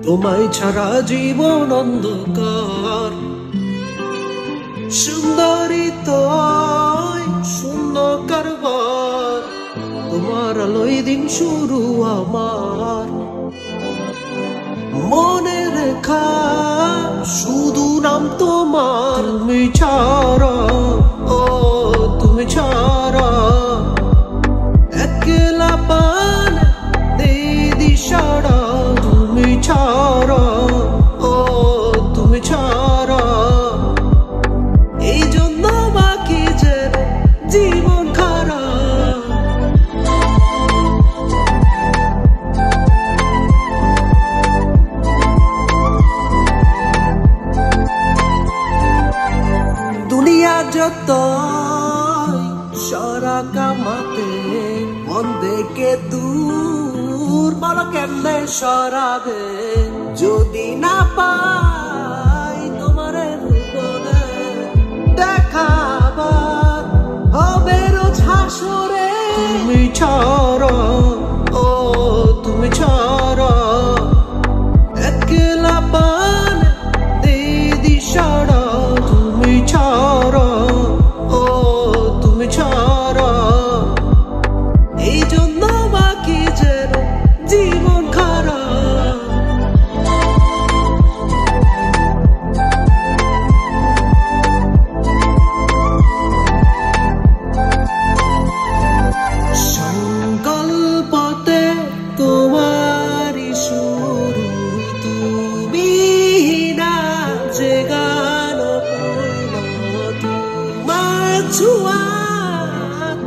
তোমায় ছাড়া জীবন অন্ধকার। সুন্দরী তোয় শূন্য কারবার, তোমার আলোয় দিন শুরু আমার। মনে রেখা শুধু নাম তোমার, তুমি ছাড়া, ও তুমি ছাড়া একলা পান দেই দিশারা। তুমি ছাড়া, ও তুমি ছাড়া এই জন্য বাকি যে জীবন খারাপ। দুনিয়া যত সারা কামাতে মন দেখে দূর, বলো কেমনে সরাবে যদি না পাই তোমার রূপনে দেখাবার হবে রোজ হাসরে। তুমি ছাড়া, ও তুমি ছাড়া একলা পান দেই দিশারা। তুমি ছাড়া, ও তুমি ছাড়া এই জন্য বাকি যে জীবন খারাপ। সংকল্পতে তোমারই শুরু, তুমি না যে গান তোমার ছোঁয়া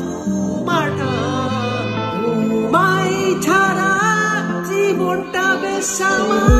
তোমার টান, তোমায় ছাড়া জীবনটা বেশ আমার।